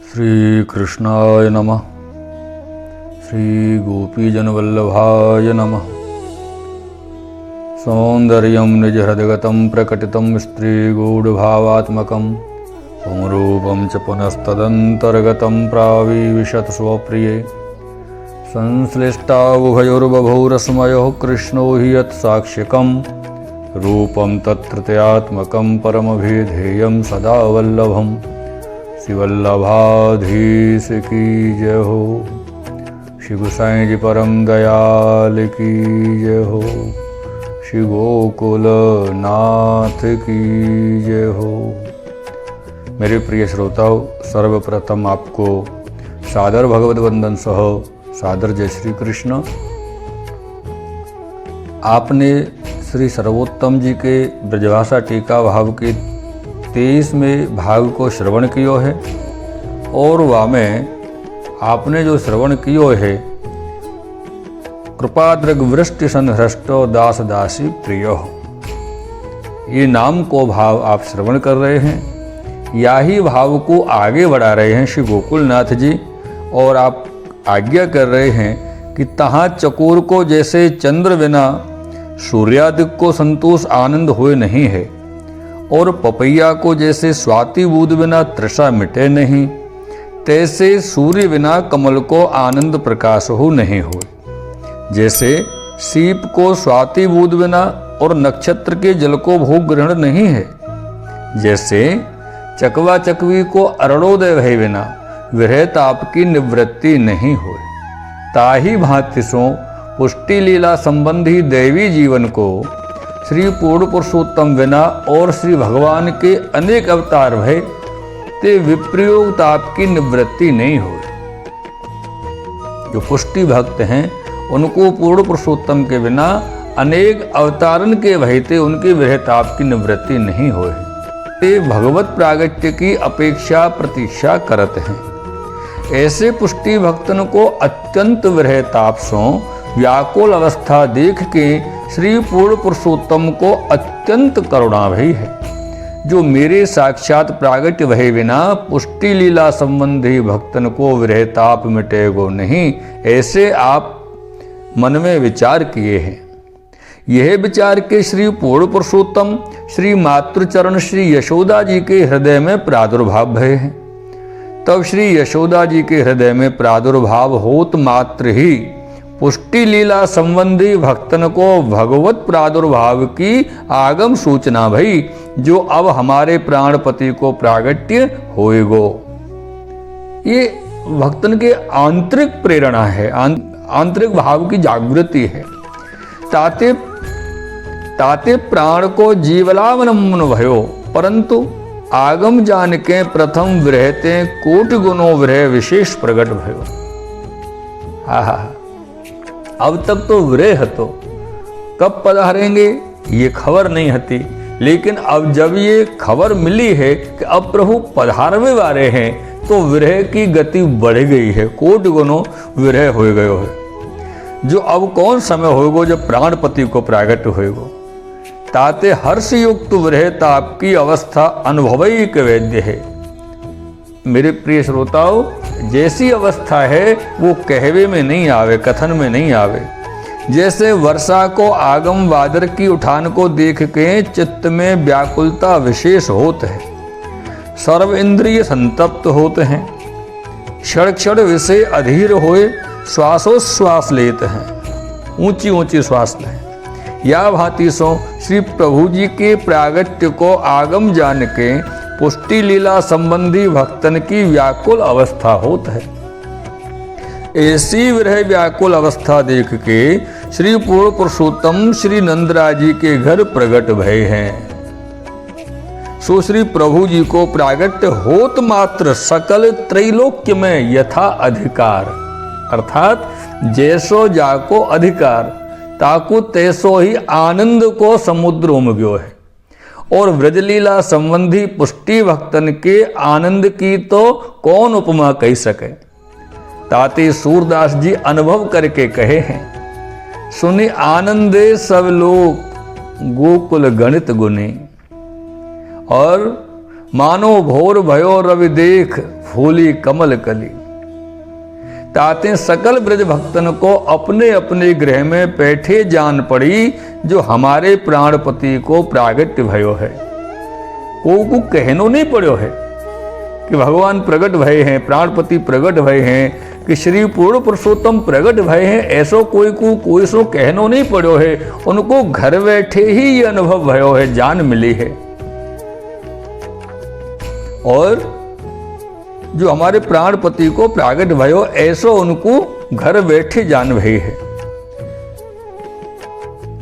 श्रीकृष्णाय नमः। श्रीगोपीजनवल्लभाय नमः। सौन्दर्यं निजहृदगतं प्रकटितं स्त्रीगूढभावात्मकं पुंरूपं च पुनस्तदन्तर्गतं प्राविशत् स्वप्रिये संश्लिष्टावुभयोर्बभूरश्मयोः कृष्णो हि यत्साक्ष्यकं रूपं तत्तृतीयात्मकं परमभिधेयं सदा वल्लभम्। श्रीवल्लभाधीश की जय हो। श्री गोसाई जी परम दयाल की जय हो। श्री गोकुल नाथ की जय हो। मेरे प्रिय श्रोताओं, सर्वप्रथम आपको सादर भगवत वंदन सह सादर जय श्री कृष्ण। आपने श्री सर्वोत्तम जी के ब्रजभाषा टीका भाव के 23वें भाग को श्रवण कियो है और वामें आपने जो श्रवण कियो है कृपाद्रग वृष्टि संहृष्टो दास दासी प्रियो, ये नाम को भाव आप श्रवण कर रहे हैं। या ही भाव को आगे बढ़ा रहे हैं श्री गोकुलनाथ जी और आप आज्ञा कर रहे हैं कि तहाँ चकोर को जैसे चंद्र बिना सूर्यादिक को संतोष आनंद हुए नहीं है और पपैया को जैसे स्वाति बूंद बिना तृषा मिटे नहीं, तैसे सूर्य बिना कमल को आनंद प्रकाश हो नहीं हो। जैसे सीप को स्वाति बूंद बिना और नक्षत्र के जल को भोग ग्रहण नहीं है, जैसे चकवा चकवी को अरुणोदय भय बिना विरह ताप की निवृत्ति नहीं हो, ताही भांति सो पुष्टि लीला संबंधी दैवी जीवन को श्री पूर्ण पुरुषोत्तम बिना और श्री भगवान के अनेक अवतार भय ते विप्रयोग ताप की निवृत्ति नहीं हो। जो पुष्टि भक्त हैं उनको पूर्ण पुरुषोत्तम के बिना अनेक अवतारण के भयते उनके विरह ताप की निवृत्ति नहीं हो। ते भगवत प्रागट्य की अपेक्षा प्रतीक्षा करते हैं। ऐसे पुष्टि भक्तन को अत्यंत विरह ताप सो व्याकुल अवस्था देख के श्री पूर्ण पुरुषोत्तम को अत्यंत करुणा भई है। जो मेरे साक्षात प्रागट्य भय बिना पुष्टि लीला संबंधी भक्तन को विरह ताप मिटेगो नहीं, ऐसे आप मन में विचार किए हैं। यह विचार के श्री पूर्ण पुरुषोत्तम श्री मातृचरण श्री यशोदा जी के हृदय में प्रादुर्भाव भय हैं। तब श्री यशोदा जी के हृदय में प्रादुर्भाव होत मात्र ही पुष्टि लीला संबंधी भक्तन को भगवत प्रादुर्भाव की आगम सूचना भई, जो अब हमारे प्राणपति को प्रागट्य होएगो। ये भक्तन के आंतरिक प्रेरणा है, आंतरिक भाव की जागृति है। ताते ताते प्राण को जीवलावनमन भयो, परंतु आगम जान के प्रथम विरहते कोटि गुणों विरह विशेष प्रकट भयो। हा अब तक तो विरह हतो, कब पधारेंगे ये खबर नहीं हती, लेकिन अब जब ये खबर मिली है कि अब प्रभु पधारवे वाले हैं तो विरह की गति बढ़ गई है। कोटि गुणों विरह हो गयो है। जो अब कौन समय होगो जब प्राणपति को प्रागट होएगो। ताते हर्ष युक्त विरह ताप की अवस्था अनुभवई के वैद्य है। मेरे प्रिय श्रोताओं, जैसी अवस्था है वो कहवे में नहीं आवे, कथन में नहीं आवे। जैसे वर्षा को आगम वादर की उठान को देख के चित्त में व्याकुलता विशेष होते है, सर्व इंद्रिय संतप्त होते हैं, क्षण क्षण विषय अधीर होए श्वासोश्वास लेते हैं, ऊंची ऊंची श्वास लें। या भांति सो श्री प्रभु जी के प्रागट्य को आगम जान के पुष्टि लीला संबंधी भक्तन की व्याकुल अवस्था होत है। ऐसी विरह व्याकुल अवस्था देख के श्री पूर्ण पुरुषोत्तम श्री नंदराज जी के घर प्रगट भय हैं। सो श्री प्रभु जी को प्रागट्य होत मात्र सकल त्रैलोक्य में यथा अधिकार, अर्थात जैसो जाको अधिकार ताकू तैसो ही आनंद को समुद्र उमग्यो है। और व्रजलीला संबंधी पुष्टि भक्तन के आनंद की तो कौन उपमा कह सके। ताते सूरदास जी अनुभव करके कहे हैं, सुनि आनंदे सब लोग गोकुल गणित गुने। और मानो भोर भयो रवि देख फूली कमल कली। ताते सकल ब्रज भक्तन को अपने अपने गृह में बैठे जान पड़ी जो हमारे प्राणपति को प्रागट्य भयो है। को कहनो नहीं पड़ो है कि भगवान प्रकट भय हैं, प्राणपति प्रकट भय हैं, कि श्री पूर्ण पुरुषोत्तम प्रकट भय हैं, ऐसो कोई सो कहनो नहीं पड़ो है। उनको घर बैठे ही ये अनुभव भयो है, जान मिली है। और जो हमारे प्राणपति को प्रागट भयो ऐसो उनको घर बैठे जान भई है।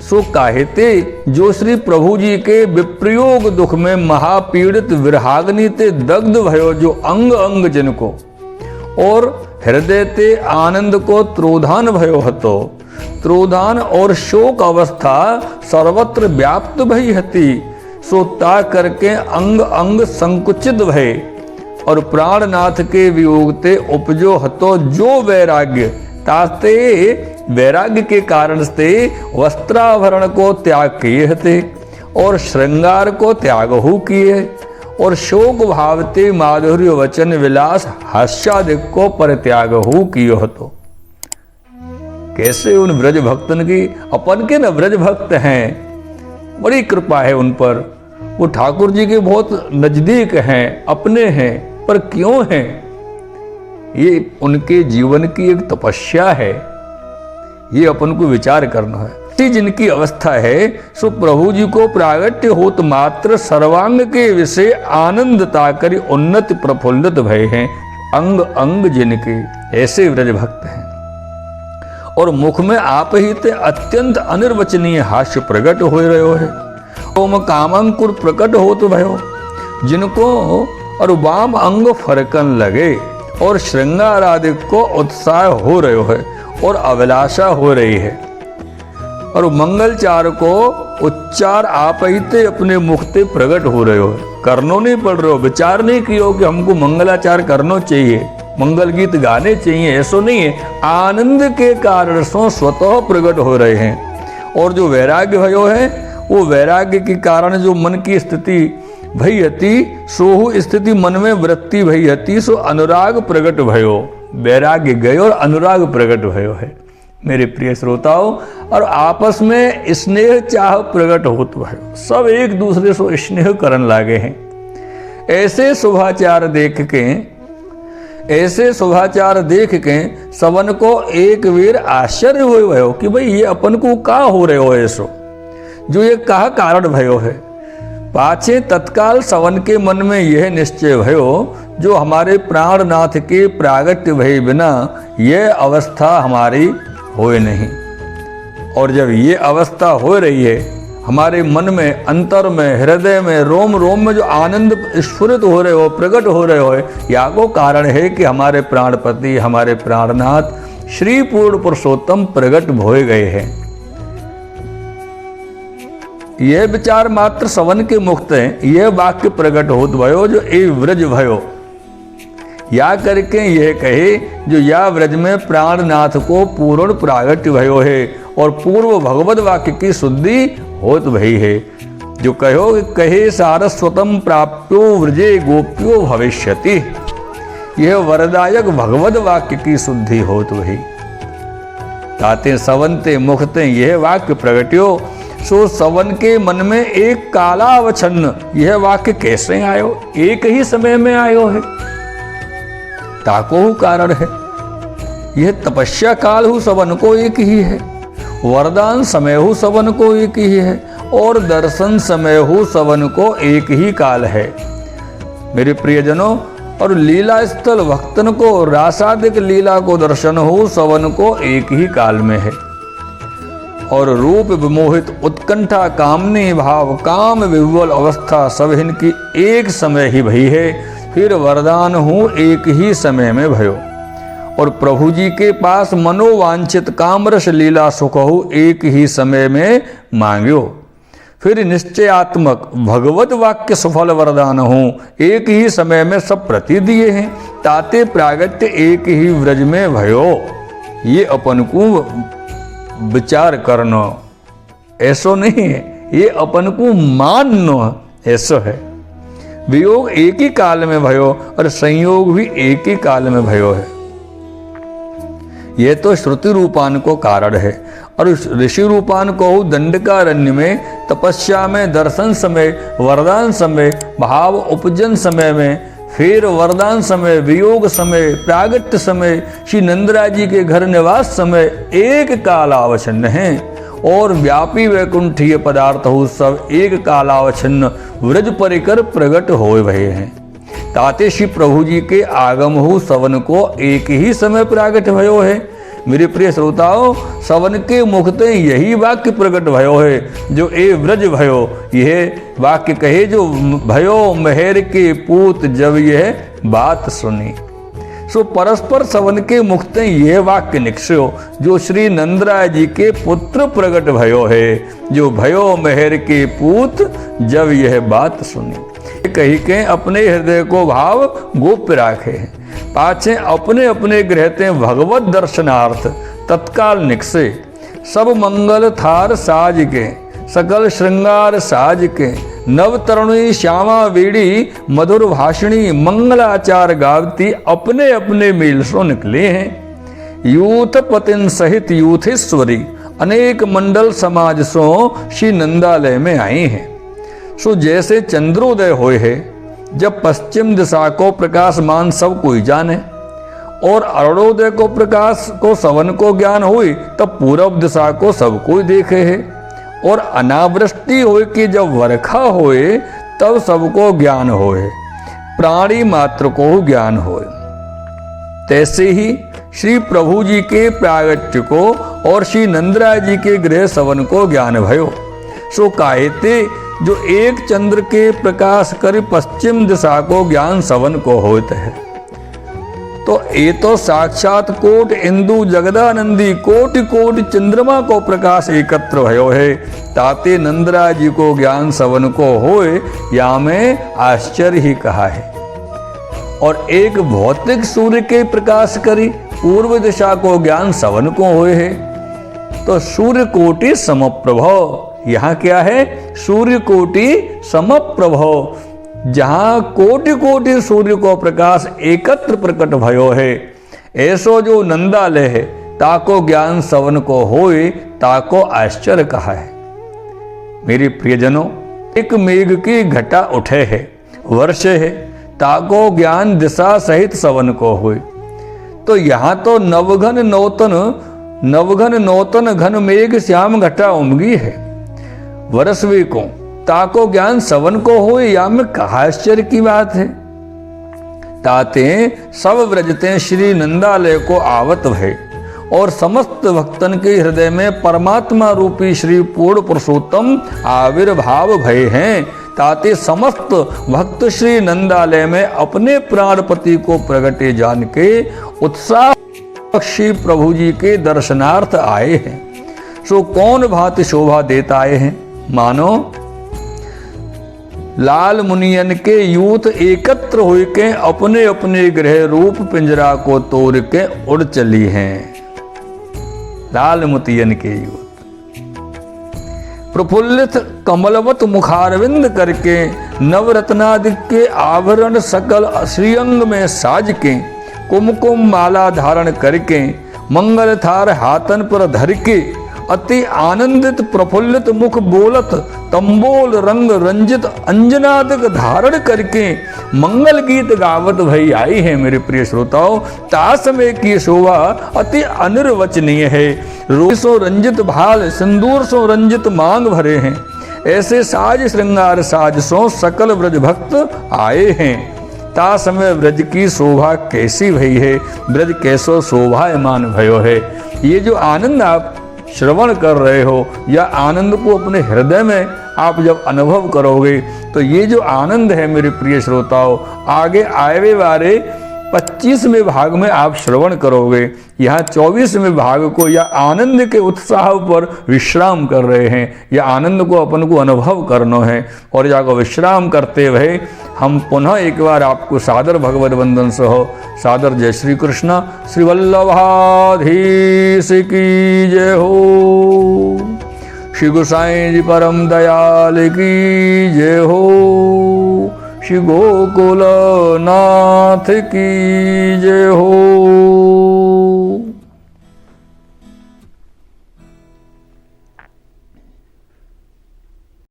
सो काहेते जो श्री प्रभु जी के विप्रयोग दुख में महापीड़ित विरहाग्नि ते दग्ध भयो जो अंग अंग जिनको, और हृदय ते आनंद को त्रोधान भयो हतो। त्रोधान और शोक अवस्था सर्वत्र व्याप्त भई हती। सो ता करके अंग अंग संकुचित भय और प्राणनाथ के वियोग ते उपजो हतो जो वैराग्य। ताते वैराग्य के कारण से वस्त्राभरण को त्याग किए हते और श्रृंगार को त्याग हो किए, और शोक भावते माधुर्य वचन विलास हास्यादिक को परित्याग हो कियो हतो। कैसे उन ब्रज भक्तन की, अपन के न ब्रज भक्त हैं, बड़ी कृपा है उन पर। वो ठाकुर जी के बहुत नजदीक हैं, अपने हैं, पर क्यों हैं? ये उनके जीवन की एक तपस्या है, ये अपन को विचार करना है। जिनकी अवस्था है सो प्रभु जी को प्रागट्य होत मात्र सर्वांग के विषय आनंदता करी उन्नति प्रफुल्लित भय हैं। अंग अंग जिनके ऐसे ब्रज भक्त हैं, और मुख में आप ही ते अत्यंत अनिर्वचनीय हास्य प्रकट हो रहे है। ओम कामंकुर प्रकट होत भयो जिनको, और वाम अंग फरकन लगे और श्रृंगार आदि को उत्साह हो रहे है और अभिलाषा हो रही है। और मंगलचार को उच्चार आप ही ते अपने मुखते प्रकट हो रहे हो, करनो नहीं पड़ रहे हो, विचार नहीं कियो कि हमको मंगलाचार करनो चाहिए, मंगल गीत गाने चाहिए, ऐसो नहीं है। आनंद के कारण से स्वतः प्रकट हो रहे हैं। और जो वैराग्य भयो है, वो वैराग्य के कारण जो मन की स्थिति भई हती, सोहु स्थिति मन में वृत्ति भई हती, सो अनुराग प्रकट भयो। वैराग्य गए और अनुराग प्रकट भयो है मेरे प्रिय श्रोताओं। और आपस में स्नेह चाह प्रकट होत भयो, सब एक दूसरे से स्नेह करन लागे हैं। ऐसे शुभाचार देख के सबन को एक वीर आश्चर्य हो भयो कि भाई ये अपन को का हो रहे हो ऐसो, जो ये कहा कारण भयो है। पाछे तत्काल सवन के मन में यह निश्चय भयो जो हमारे प्राणनाथ के प्रागट्य भय बिना यह अवस्था हमारी होए नहीं। और जब ये अवस्था हो रही है हमारे मन में, अंतर में, हृदय में, रोम रोम में जो आनंद स्फुरित हो रहे हो, प्रकट हो रहे हो, या को कारण है कि हमारे प्राणपति, हमारे प्राणनाथ श्री पूर्ण पुरुषोत्तम प्रकट होए गए हैं। यह विचार मात्र सवन के मुक्त है, यह वाक्य प्रकट होत भयो जो ए व्रज भयो। या करके यह कहे जो या व्रज में प्राणनाथ को पूर्ण प्रागट्य भयो है और पूर्व भगवत वाक्य की शुद्धि होत भई है। जो कहे सारस्वतम प्राप्यो व्रजे गोप्यो भविष्यति, यह वरदायक भगवत वाक्य की शुद्धि होत भई। ताते सवनते मुखते यह वाक्य प्रगट्यो, सो सवन के मन में एक कालावच्छन्न यह वाक्य कैसे आयो, एक ही समय में आयो है। ताको कारण है, यह तपस्या काल हु सवन को एक ही है, वरदान समय हु सवन को एक ही है, और दर्शन समय हु सवन को एक ही काल है मेरे प्रियजनों। और लीला स्थल भक्तन को रासादिक लीला को दर्शन हो सवन को एक ही काल में है। और रूप विमोहित उत्कंठा कामनी भाव काम विह्वल अवस्था सब इनकी एक समय ही भई है। फिर वरदान हूँ एक ही समय में भयो, और प्रभु जी के पास मनोवांछित कामरस लीला सुख हो एक ही समय में मांग्यो। फिर निश्चयात्मक भगवत वाक्य सफल वरदान हूँ एक ही समय में सब प्रति दिए हैं। ताते प्रागट्य एक ही व्रज में भयो, ये अपन को विचार करना ऐसो नहीं है, ये अपन को मानना ऐसो है। वियोग एक ही काल में भयो और संयोग भी एक ही काल में भयो है। यह तो श्रुति रूपान को कारण है। और ऋषि रूपान को दंडकारण्य में, तपस्या में, दर्शन समय, वरदान समय, भाव उपजन समय में, फिर वरदान समय, वियोग समय, प्रागट्य समय, श्री नंदराज जी के घर निवास समय एक कालावच्छिन्न है। और व्यापी वैकुंठीय पदार्थ हो सब एक कालावच्छिन्न व्रज परिकर प्रकट हो भये हैं। ताते श्री प्रभु जी के आगम हो सवन को एक ही समय प्रागट भयो है। मेरे प्रिय श्रोताओं, सवन के मुख ते यही वाक्य प्रकट भयो है जो ए व्रज भयो। यह वाक्य कहे जो भयो मेहर के पूत जब यह बात सुनी। सो परस्पर सवन के मुख ते यह वाक्य निकस्यो जो श्री नंदराय जी के पुत्र प्रकट भयो है, जो भयो मेहर के पूत जब यह बात सुनी। कही के अपने हृदय को भाव गोप्य राखे हैं, पाछे अपने अपने गृहते भगवत दर्शनार्थ तत्काल निकसे। सब मंगल थार साज के, सकल श्रृंगार साज के, नव तरुणी श्यामा वीड़ी मधुर भाषणी मंगलाचार गावती अपने अपने मेल सो निकले हैं। यूथ पतिन सहित यूथेश्वरी अनेक मंडल समाज सो श्री नंदालय में आई हैं। सो जैसे चंद्रोदय होए है, जब पश्चिम दिशा को प्रकाशमान सब कोई जाने, और अरुणोदय को प्रकाश को सवन को ज्ञान हुई, तब पूर्व दिशा को सब कोई देखे है। और अनावृष्टि होए कि जब वर्षा होए तब सबको ज्ञान होए, प्राणी मात्र को ज्ञान होए। तैसे ही श्री प्रभु जी के प्रागट्य को और श्री नंदराय जी के गृह सवन को ज्ञान भयो। सो कायते जो एक चंद्र के प्रकाश कर पश्चिम दिशा को ज्ञान सवन को होते है। तो ये तो साक्षात कोट इंदु जगदानंदी कोटि कोटि चंद्रमा को प्रकाश एकत्र भयो है। ताते नंदराय जी को ज्ञान सवन को होए, या में आश्चर्य ही कहा है। और एक भौतिक सूर्य के प्रकाश करी पूर्व दिशा को ज्ञान सवन को होए है। तो सूर्य कोटि समप्रभव, यहाँ क्या है? सूर्य कोटि समप्रभव, जहां कोटि कोटि सूर्य को प्रकाश एकत्र प्रकट भयो है। ऐसो जो नंदालय है, ताको ज्ञान सवन को होए, ताको आश्चर्य कहा है। मेरे प्रियजनों, एक मेघ की घटा उठे है, वर्ष है, ताको ज्ञान दिशा सहित सवन को होए। तो यहाँ तो नवघन नौतन घन मेघ श्याम घटा उमगी है। वर्षवे को ताको ज्ञान सवन को हो, या में कहा आश्चर्य की बात है। ताते सब व्रजते श्री नंदालय को आवत भय, और समस्त भक्तन के हृदय में परमात्मा रूपी श्री पूर्ण पुरुषोत्तम आविर्भाव भय हैं। ताते समस्त भक्त श्री नंदालय में अपने प्राणपति को प्रगटे जान के उत्साह श्री प्रभु जी के दर्शनार्थ आए हैं। सो कौन भांति शोभा देता आए हैं, मानो लाल मुनियन के यूथ एकत्र हुए के अपने अपने गृह रूप पिंजरा को तोड़ के उड़ चली हैं। लाल मुतियन के यूथ प्रफुल्लित कमलवत मुखारविंद करके नवरत्नादिक के आभरण सकल श्रीअंग में साज के कुमकुम माला धारण करके मंगल थार हाथन पर धर के अति आनंदित प्रफुल्लित मुख बोलत तंबोल रंग रंजित अंजनादिक धारण करके मंगल गीत गावत भई आई है। मेरे प्रिय श्रोताओं, तासमय की शोभा अति अनिर्वचनीय है। रोसो रंजित भाल सिंदूर सो रंजित मांग भरे हैं। ऐसे साज श्रृंगार साज सो सकल व्रज भक्त आए हैं। ता समय व्रज की शोभा कैसी भई है, व्रज कैसो शोभायमान भयो है। ये जो आनंद आप श्रवण कर रहे हो, या आनंद को अपने हृदय में आप जब अनुभव करोगे, तो ये जो आनंद है मेरे प्रिय श्रोताओं, आगे आए वाले 25वें भाग में आप श्रवण करोगे। यहाँ 24वें भाग को या आनंद के उत्साह पर विश्राम कर रहे हैं, या आनंद को अपन को अनुभव करना है। और जाको विश्राम करते हुए हम पुनः एक बार आपको सादर भगवत वंदन सह सादर जय श्री कृष्ण। श्री वल्लभाधीश की जय हो। श्री गोसाई जी परम दयाल की जय हो। श्री गोकुल नाथ की जय